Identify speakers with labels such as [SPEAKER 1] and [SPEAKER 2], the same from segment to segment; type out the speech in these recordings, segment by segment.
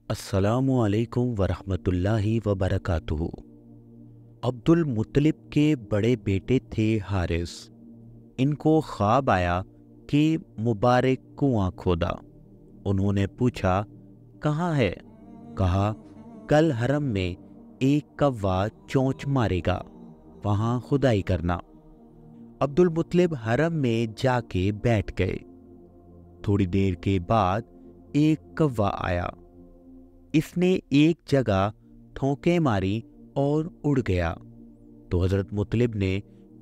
[SPEAKER 1] अस्सलामु अलैकुम वरहमतुल्लाहि वबरकातुहू। अब्दुल मुत्तलिब के बड़े बेटे थे हारिस। इनको ख्वाब आया कि मुबारक कुआं खोदा। उन्होंने पूछा, कहाँ है? कहा, कल हरम में एक कौवा चोंच मारेगा, वहाँ खुदाई करना। अब्दुल मुत्तलिब हरम में जाके बैठ गए। थोड़ी देर के बाद एक कौवा आया। इसने एक जगह ठोंकें मारी और उड़ गया। तो हज़रत मुत्तलिब ने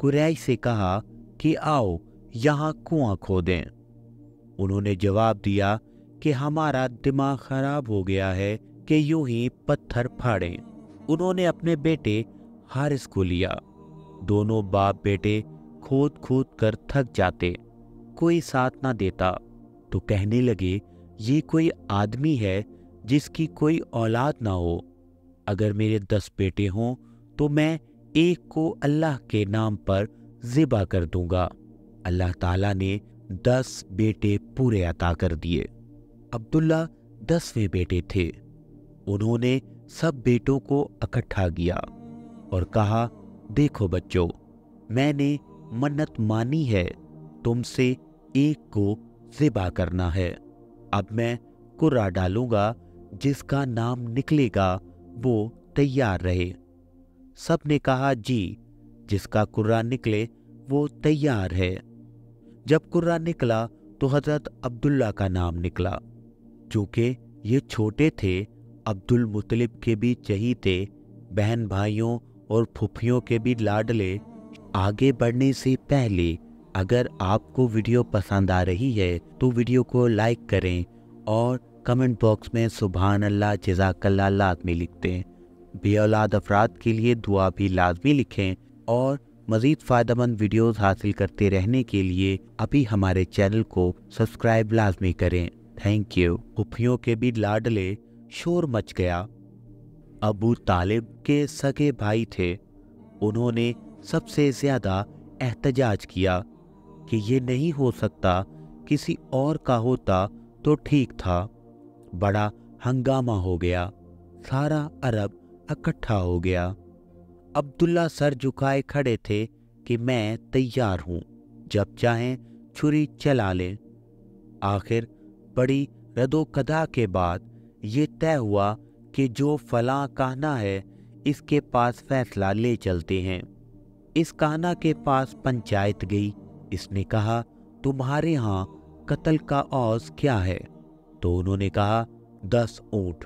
[SPEAKER 1] कुरैश से कहा कि आओ यहाँ कुआं खोदें। उन्होंने जवाब दिया कि हमारा दिमाग खराब हो गया है कि यूं ही पत्थर फाड़ें। उन्होंने अपने बेटे हारिस को लिया। दोनों बाप बेटे खोद खोद कर थक जाते, कोई साथ ना देता। तो कहने लगे, ये कोई आदमी है जिसकी कोई औलाद ना हो। अगर मेरे 10 बेटे हों तो मैं एक को अल्लाह के नाम पर ज़िबा कर दूंगा। अल्लाह ताला ने 10 बेटे पूरे अता कर दिए। अब्दुल्ला 10वें बेटे थे। उन्होंने सब बेटों को इकट्ठा किया और कहा, देखो बच्चों, मैंने मन्नत मानी है, तुमसे एक को ज़िबा करना है। अब मैं कुर्रा डालूंगा, जिसका नाम निकलेगा वो तैयार रहे। सब ने कहा, जी, जिसका कुर्रा निकले वो तैयार है। जब कुर्रा निकला तो हज़रत अब्दुल्ला का नाम निकला। चूंकि ये छोटे थे, अब्दुल मुत्तलिब के भी चहीते, बहन भाइयों और फुफियों के भी लाडले। आगे बढ़ने से पहले अगर आपको वीडियो पसंद आ रही है तो वीडियो को लाइक करें और कमेंट बॉक्स में सुभान अल्लाह जज़ाकल्लाह लाज़मी लिखते हैं। बेऔलाद अफराद के लिए दुआ भी लाजमी लिखें और मज़ीद फ़ायदेमंद वीडियोस हासिल करते रहने के लिए अभी हमारे चैनल को सब्सक्राइब लाजमी करें। Thank you. फुफियों के भी लाडले, शोर मच गया। अबू तालिब के सगे भाई थे। उन्होंने सबसे ज़्यादा एहतजाज किया कि ये नहीं हो सकता, किसी और का होता तो ठीक था। बड़ा हंगामा हो गया। सारा अरब इकट्ठा हो गया। अब्दुल्ला सर झुकाए खड़े थे कि मैं तैयार हूँ, जब चाहें छुरी चला लें। आखिर बड़ी रदोकदा के बाद ये तय हुआ कि जो फलां कहना है इसके पास फैसला ले चलते हैं। इस कहना के पास पंचायत गई। इसने कहा, तुम्हारे यहाँ कत्ल का औज़ क्या है? तो उन्होंने कहा, 10 ऊँट।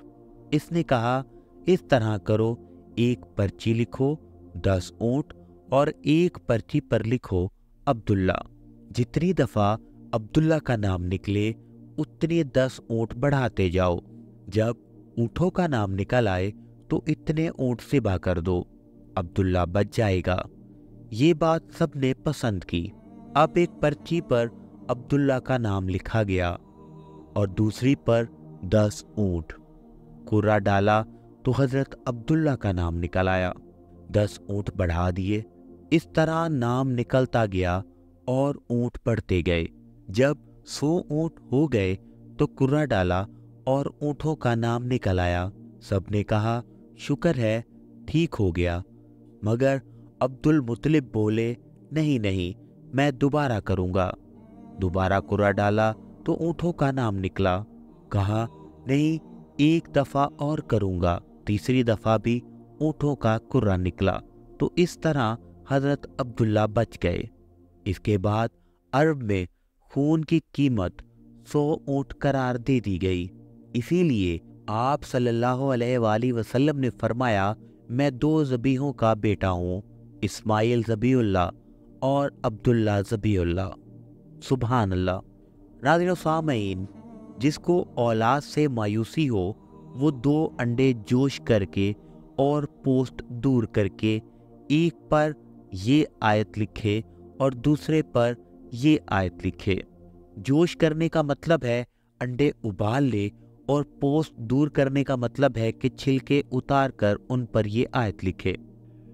[SPEAKER 1] इसने कहा, इस तरह करो, एक पर्ची लिखो 10 ऊँट और एक पर्ची पर लिखो अब्दुल्ला। जितनी दफ़ा अब्दुल्ला का नाम निकले उतने 10 ऊँट बढ़ाते जाओ। जब ऊँटों का नाम निकल आए तो इतने ऊँट ज़िबा कर दो, अब्दुल्ला बच जाएगा। ये बात सबने पसंद की। अब एक पर्ची पर अब्दुल्ला का नाम लिखा गया और दूसरी पर 10 ऊँट। कुर्रा डाला तो हज़रत अब्दुल्ला का नाम निकल आया। 10 ऊँट बढ़ा दिए। इस तरह नाम निकलता गया और ऊँट बढ़ते गए। जब 100 ऊँट हो गए तो कुर्रा डाला और ऊँटों का नाम निकल आया। सबने कहा, शुक्र है, ठीक हो गया। मगर अब्दुल मुत्तलिब बोले, नहीं नहीं, मैं दोबारा करूँगा। दोबारा कुर्रा डाला तो ऊँटों का नाम निकला। कहा, नहीं, एक दफ़ा और करूँगा। तीसरी दफ़ा भी ऊँटों का कुर्रा निकला। तो इस तरह हज़रत अब्दुल्ला बच गए। इसके बाद अरब में खून की कीमत 100 ऊँट करार दे दी गई। इसीलिए आप सल्लल्लाहु अलैहि वसल्लम ने फरमाया, मैं 2 ज़बीहों का बेटा हूँ, इस्माइल ज़बीउल्लाह और अब्दुल्ला ज़बीउल्लाह। सुभान अल्लाह। नाज़रीन सामईन, जिसको औलाद से मायूसी हो वो 2 अंडे जोश करके और पोस्ट दूर करके एक पर ये आयत लिखे और दूसरे पर ये आयत लिखे। जोश करने का मतलब है अंडे उबाल ले और पोस्ट दूर करने का मतलब है कि छिलके उतार कर उन पर ये आयत लिखे।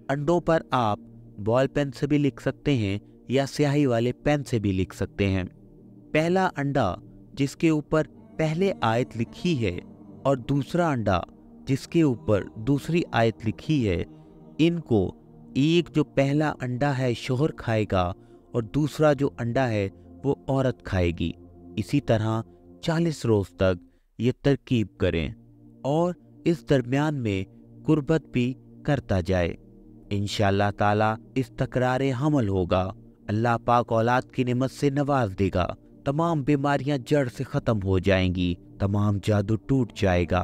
[SPEAKER 1] अंडों पर आप बॉल पेन से भी लिख सकते हैं या स्याही वाले पेन से भी लिख सकते हैं। पहला अंडा जिसके ऊपर पहले आयत लिखी है और दूसरा अंडा जिसके ऊपर दूसरी आयत लिखी है, इनको एक जो पहला अंडा है शोहर खाएगा और दूसरा जो अंडा है वो औरत खाएगी। इसी तरह 40 रोज तक ये तरकीब करें और इस दरमियान में कुर्बत भी करता जाए। इंशाअल्लाह ताला इस तकरार हमल होगा, अल्लाह पाक औलाद की नेमत से नवाज देगा, तमाम बीमारियां जड़ से ख़त्म हो जाएंगी, तमाम जादू टूट जाएगा।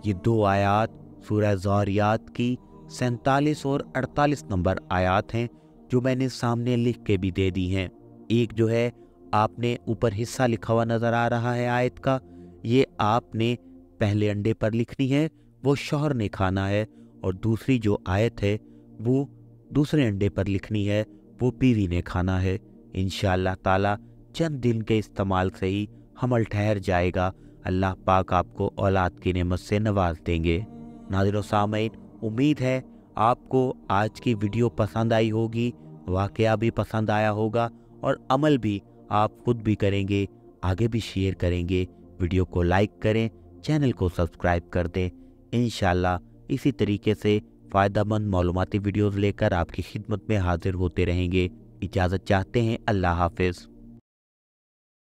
[SPEAKER 1] ये 2 आयात सूरह ज़ारियात की 47 और 48 नंबर आयात हैं जो मैंने सामने लिख के भी दे दी हैं। एक जो है आपने ऊपर हिस्सा लिखा हुआ नज़र आ रहा है आयत का, ये आपने पहले अंडे पर लिखनी है, वो शौहर ने खाना है, और दूसरी जो आयत है वो दूसरे अंडे पर लिखनी है, वो बीवी ने खाना है। इंशाअल्लाह ताला चंद दिन के इस्तेमाल से ही हमल ठहर जाएगा, अल्लाह पाक आपको औलाद की नेमत से नवाज देंगे। नाज़रीन व सामीन, उम्मीद है आपको आज की वीडियो पसंद आई होगी, वाक़या भी पसंद आया होगा और अमल भी आप खुद भी करेंगे, आगे भी शेयर करेंगे। वीडियो को लाइक करें, चैनल को सब्सक्राइब कर दें। इंशाअल्लाह इसी तरीके से फ़ायदेमंद मालूमाती वीडियोज़ लेकर आपकी खिदमत में हाजिर होते रहेंगे। इजाज़त चाहते हैं, अल्लाह हाफ़िज़।